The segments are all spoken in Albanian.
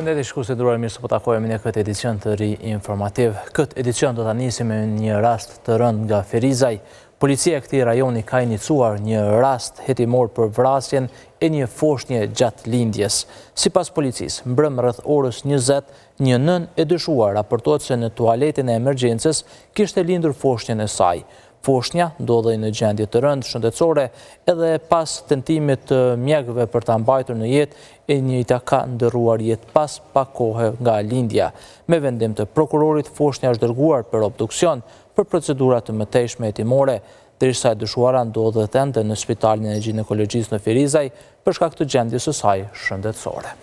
Përshëndetje shikues të nderuar, mirë se po takojmë në këtë edicion të ri informativ. Këtë edicion do ta nisim me një rast të rënd nga Ferizaj. Policia e këtij rajoni ka iniciuar një rast hetimor për vrasjen e një foshnje gjatë lindjes. Sipas policisë, mbrëm rreth orës 20, një nën e dyshuar raportohet se në tualetin e emergjencës kishte lindur foshnjën e saj. Foshnja ndodhej në gjendje të rëndë shëndetësore edhe pas tentimit të mjekëve për ta mbajtur në jetë, e njëjta ka ndërruar jetë pas pak kohe nga lindja. Me vendim të prokurorit, foshnja është dërguar për obduksion për procedura të mëtejshme hetimore, derisa e dyshuara ndodhet ende në Spitalin e Ginekologjisë në Ferizaj për shkak të gjendjes së saj shëndetësore.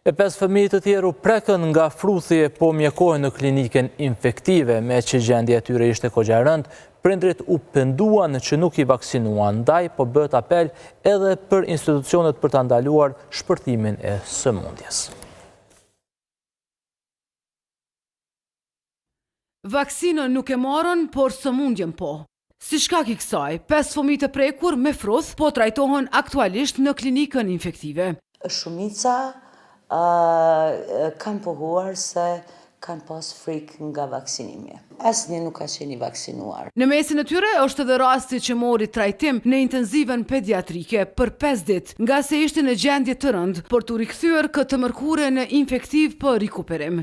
E 5 fëmijë të tjerë u prekën nga fruthje po mjekohen në klinikën infektive, me që gjendja e tyre ishte kogja e rëndë, prindrit u penduan që nuk i vaksinuan, ndaj po bëhet apel edhe për institucionet për ta ndaluar shpërthimin e sëmundjes. Vaksinën nuk e marrën, por sëmundjen po. Si shkak i kësaj, 5 fëmijë të prekur me fruth po trajtohen aktualisht në klinikën infektive. Shumica kanë pohuar se kanë pas frikë nga vaksinimi. Asnjë nuk ka qenë i vaksinuar. Në mesin e tyre është edhe rasti që mori trajtim në intenziven pediatrike për 5 ditë, nga se ishte në gjendje të rëndë, por të rikthyer këtë mërkure në infektiv për rikuperim.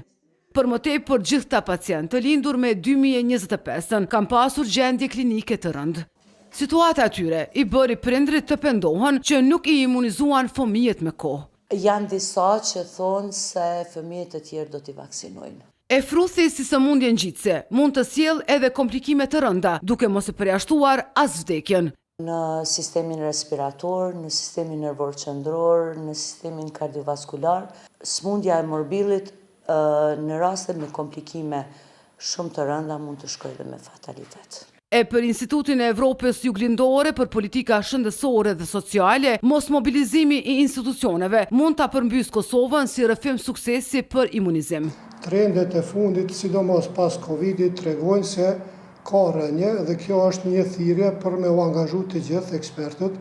Për më tej për gjithë ta pacientë të lindur me 2025 kanë pasur gjendje klinike të rëndë. Situata atyre i bëri prindrit të pendohen që nuk i imunizuan fëmijët me kohë. Janë disa që thonë se fëmijët e tjerë do t'i vaksinojnë. E fruthi si sëmundje ngjitse mund të sjellë edhe komplikime të rënda, duke mos e përjashtuar as vdekjen. Në sistemin respirator, në sistemin nervor qendror, në sistemin kardiovaskular, sëmundja e morbillit në raste me komplikime shumë të rënda mund të shkojë dhe me fatalitet. E për Institutin e Evropës Juglindore për politika shëndetësore dhe sociale, mos mobilizimi i institucioneve mund ta përmbys Kosovën si rrëfim suksesi për imunizim. Trendet e fundit, sidomos pas Covidit, tregojnë se ka rënje dhe kjo është një thirrje për me u angazhu të gjithë ekspertët,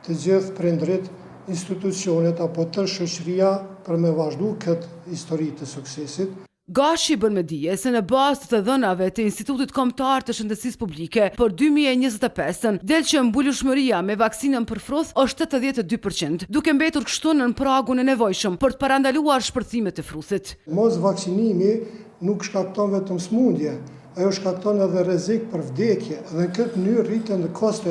të gjithë prindrit, institucionet apo të shoqëria për me vazhdu këtë histori të suksesit. Gashi bën me dije se në bazë të dhënave të Institutit Kombëtar të Shëndetësisë Publike për 2025 del që mbulueshmëria me vaksinën për fruth është 82%, duke mbetur kështu në pragun e nevojshëm për të parandaluar shpërthimet e fruthit. Mos vaksinimi nuk shkakton vetëm sëmundje, ajo shkakton edhe rrezik për vdekje, dhe në këtë mënyrë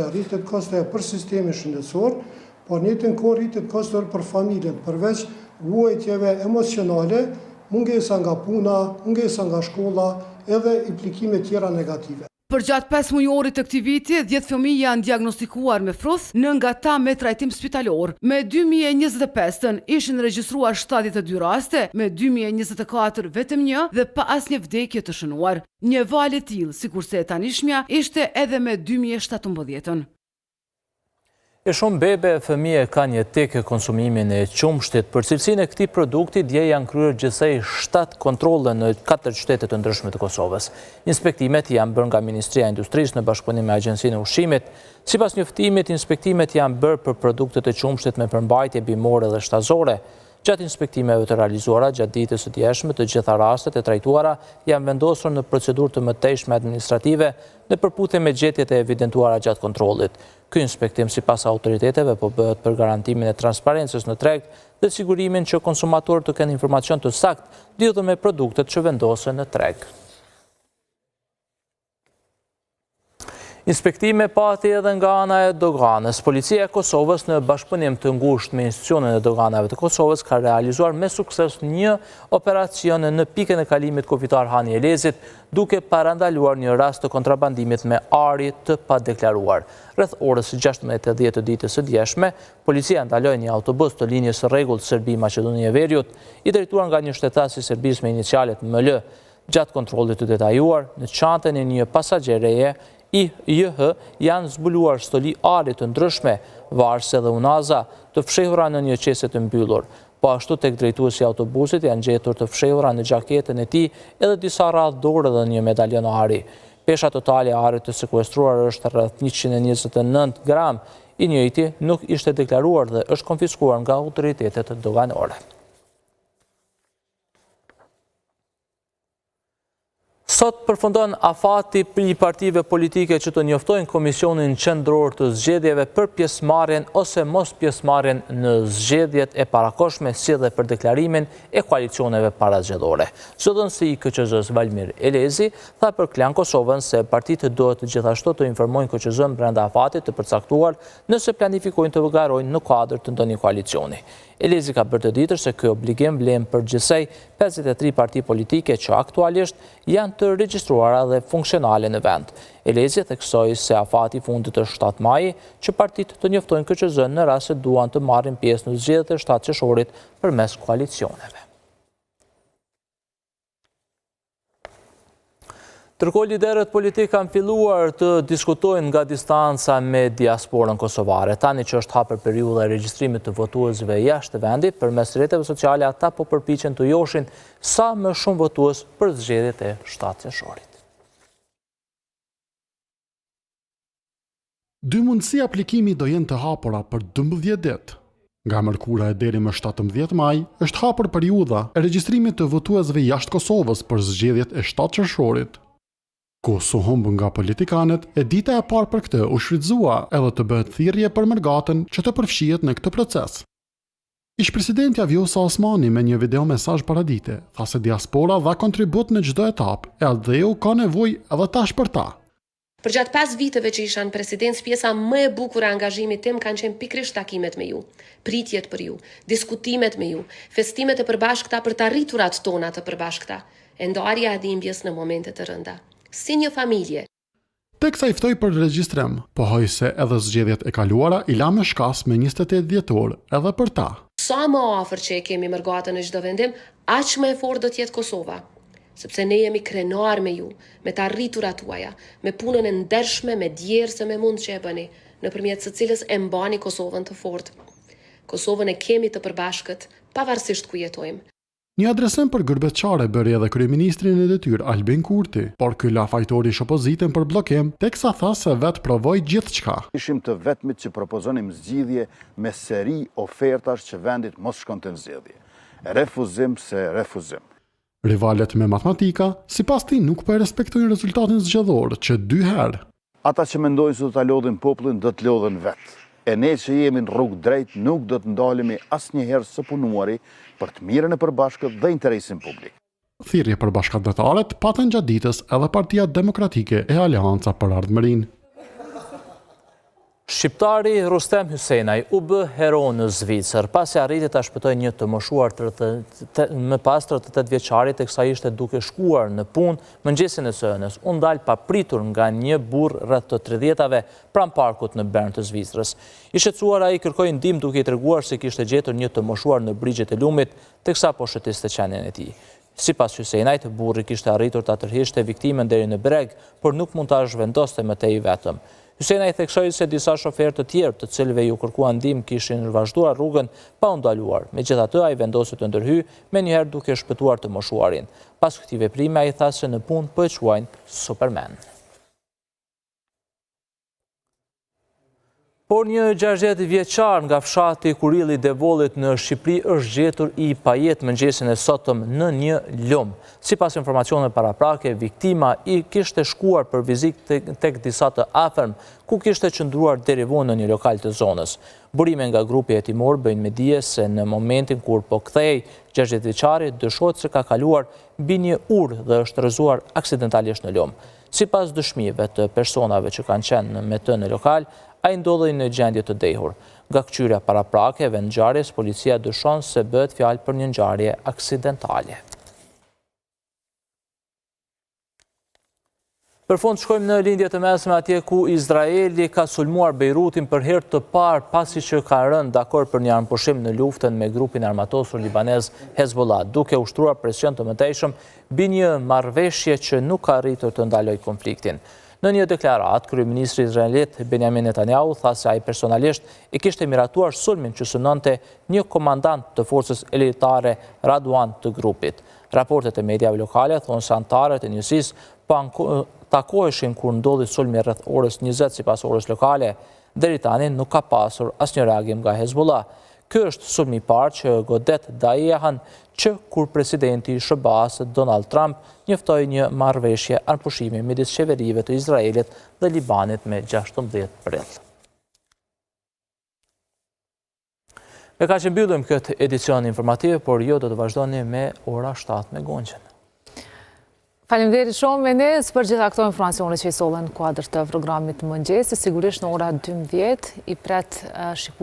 rritet kostoja për sistemin shëndetësor, por në njëjtën kohë rritet kostoja për familjen, përveç vuajtjeve emocionale, mungesa nga puna, mungesa nga shkolla, edhe implikime tjera negative. Për gjatë 5 mujorit të këtij viti, 10 fëmijë janë diagnostikuar me fruth, në nga ta me trajtim spitalor. Me 2025 ishin regjistruar 72 raste, me 2024 vetëm 1 dhe pa asnjë vdekje të shënuar. Një val e tillë, sikurse e tanishmja, ishte edhe me 2017. E shumë bebe e fëmijë kanë jetik e konsumimin e qumshtit. Për cilësinë e këtij produkti dje janë kryer gjithsej 7 kontrolle në 4 qytete të ndryshme të Kosovës. Inspektimet janë bërë nga Ministria e Industrisë në bashkëpunim me Agjencinë e Ushqimit. Sipas njoftimit, inspektimet janë bërë për produktet e qumshtit me përmbajtje bimore dhe shtazore. Gjatë inspektimeve të realizuara gjatë ditës së djeshme, të gjitha rastet e trajtuara janë vendosur në procedurë të mëtejshme administrative në përputhje me gjetjet e evidentuara gjatë kontrollit. Ky inspektim sipas autoriteteve po bëhet për garantimin e transparencës në treg dhe sigurimin që konsumatorët të kenë informacion të saktë lidhur me produktet që vendosen në treg. Inspektime pati edhe nga ana e doganës. Policia e Kosovës në bashkëpunim të ngushtë me institucionet e doganave të Kosovës ka realizuar me sukses një operacion në pikën e kalimit kufitar Hani Elezit, duke parandaluar një rast të kontrabandimit me ari të padeklaruar. Rreth orës 16:10 të ditës së djeshme, policia ndaloi një autobus të linjës së rregullt Serbi-Maqedonia e Veriut, i drejtuar nga një shtetas i Serbisë me inicialet ML. Gjatë kontrollit të detajuar, në çantën e një pasagjereje IJH janë zbuluar stoli ari të ndryshme, varse dhe unaza të fshehura në një qese të mbyllur. Po ashtu tek drejtuesi i autobusit janë gjetur të fshehura në gjaketën e tij edhe disa radhë dorë dhe një medaljon ari. Pesha totale e arit të sekuestruar është rreth 129 gram, i njëjti nuk ishte deklaruar dhe është konfiskuar nga autoritetet doganore. Sot përfundon afati i partive politike që të njoftojnë Komisionin Qendror të Zgjedhjeve për pjesëmarrjen ose mos pjesëmarrjen në zgjedhjet e parakoshme, si dhe për deklarimin e koalicioneve parazgjedhore. Zëdhënësi i KQZ-s Valmir Elezi tha për Klan Kosovën se partitë duhet gjithashtu të informojnë KQZ-n brenda afatit të përcaktuar nëse planifikojnë të vëgarojnë në kuadër të ndonjë koalicioni. Elezi ka bërë të ditër se ky obligim vlen përgjithsej 53 parti politike që aktualisht janë të regjistruara dhe funksionale në vend. Elezi theksoi se afati i fundit të 7 maji që partitë të njoftojnë KQZ-n në rast se duan të marrin pjesë në zgjedhjet e 7 qershorit përmes koalicioneve. Ndërkohë liderët politik kanë filluar të diskutojnë nga distanca me diasporën kosovare. Tani që është hapur periudha e regjistrimit të votuesve jashtë vendit, përmes rrjeteve sociale ata po përpiqen të joshin sa më shumë votues për zgjedhjet e 7 qershorit. Dy mundësi aplikimi do jenë të hapura për 12 ditë. Nga mërkura e deri më 17 maj, është hapur periudha e regjistrimit të votuesve jashtë Kosovës për zgjedhjet e 7 qershorit. Kosu humbën nga politikanet, e dita e parë për këtë u shfrytëzua edhe të bëhet thirrje për mërgatën që të përfshihet në këtë proces. Ish-presidentja Vjosa Osmani me një video mesazh paradite tha se diaspora dha kontribut në çdo etapë, e ADEU ka nevojë edhe tash për ta. Përgjatë 5 viteve që ishan president, pjesa më e bukur e angazhimit tim kanë qenë pikërisht takimet me ju, pritjet për ju, diskutimet me ju, festimet e përbashkëta për të arriturat tona të përbashkëta, e ndarja e dhimbjes në momente të rënda. Si një familje. Teksa i ftoi për regjistrim, pohoi se edhe zgjedhjet e kaluara i la me shkas me 28 dhjetor edhe për ta. Sa më afër që e kemi mërgatën në çdo vendim, aq më e fortë do të jetë Kosova. Sepse ne jemi krenar me ju, me të arriturat tuaja, me punën e ndershme, me djerse me mund që e bëni, nëpërmjet së cilës e mbani Kosovën të fortë. Kosovën e kemi të përbashkët, pavarësisht ku jetojmë. Një adresim për gërbeqare bëri edhe kryeministrin e detyrë Albin Kurti, por ky la fajtori opozitën për bllokim, teksa tha se vetë provoi gjithçka. Ishim të vetmit që propozonim zgjidhje me seri ofertash që vendit mos shkonte në zgjedhje. Refuzim se refuzim. Rivalet me matematika, sipas tij nuk po e respektojnë rezultatin zgjedhor që 2 herë. Ata që mendojnë se do ta lodhin popullin, do të lodhen vetë. E ne që jemi në rrugë drejt nuk do të ndalemi asnjëherë së punuari për të mirën e përbashkët dhe interesin publik. Thirrje për bashkëdhënëtarët patën gjatë ditës edhe Partia Demokratike e Aleanca për Ardhmërinë. Shqiptari Rustem Hysenaj u bë hero në Zvicër, pasi arriti ta shpëtojë një të moshuar më pas 38 vjeçarit teksa ishte duke shkuar në punë mëngjesin e së hënës. U ndal pa pritur nga një burr rreth të 30-tave pranë parkut në Bern të Zvicrës. I shqetësuar ai kërkoi ndihmë duke i treguar se kishte gjetur një të moshuar në brigjet e lumit teksa po shëtiste qenien e tij. Sipas Hysenajt, burri kishte arritur ta tërhiqte viktimën deri në breg, por nuk mund ta zhvendoste më tej vetëm. Hysenaj theksoi se disa shoferë të tjerë të cilëve ju kërkuan ndihmë kishin vazhduar rrugën pa u ndaluar. Megjithatë, ai vendosi të ndërhyjë menjëherë duke shpëtuar të moshuarin. Pas këtij veprimi ai tha se në punë po e quajnë Superman. Por një 60 vjeçar nga fshati Kurilli Devollit në Shqipëri është gjetur i pajet mëngjesin e sotëm në një lum. Sipas informacioneve paraprake, viktima i kishte shkuar për vizitë tek disa të afërm, ku kishte qëndruar deri vonë në një lokal të zonës. Burime nga grupi hetimor bëjnë me dije se në momentin kur po kthehej 60 vjeçari dyshohet se ka kaluar mbi një urë dhe është rrëzuar aksidentalisht në lum. Sipas dëshmive të personave që kanë qenë me të në lokal, ai ndodhej në gjendje të dehur. Nga këqyrja paraprake e vendngjarjes, policia dyshon se bëhet fjalë për një ngjarje aksidentale. Për fund shkojmë në lindje të mesme atje ku Izraeli ka sulmuar Bejrutin për herë të parë pasi që ka rënë dakord për një armëpushim në luftën me grupin armatosur libanez Hezbollah, duke ushtruar presion të mëtejshëm mbi një marrëveshje që nuk ka arritur të ndalojë konfliktin. Në një deklarat, kryeministri izraelit Benjamin Netanyahu tha se ai personalisht i kishte miratuar sulmin që synonte një komandant të forcës elitare Raduan të grupit. Raportet e mediave lokale thonë se anëtarët e njësisë takoheshin kur ndodhi sulmi rreth orës 20 sipas orës lokale. deri tani nuk ka pasur asnjë reagim nga Hezbollah. Ky është sulmi i parë që godet Daehan që kur presidenti i SBA-s Donald Trump njoftoi një marrëveshje anëpushimi midis qeverive të Izraelit dhe Libanit me 16 prill. Me kaq e mbyllim këtë edicion informativ, por jo do të vazhdoni me ora 7 me Gonxhen. Faleminderit shumë Enes për gjitha këto informacione që i sollen në kuadër të programit mëngjesit. Sigurisht në ora 12 i pret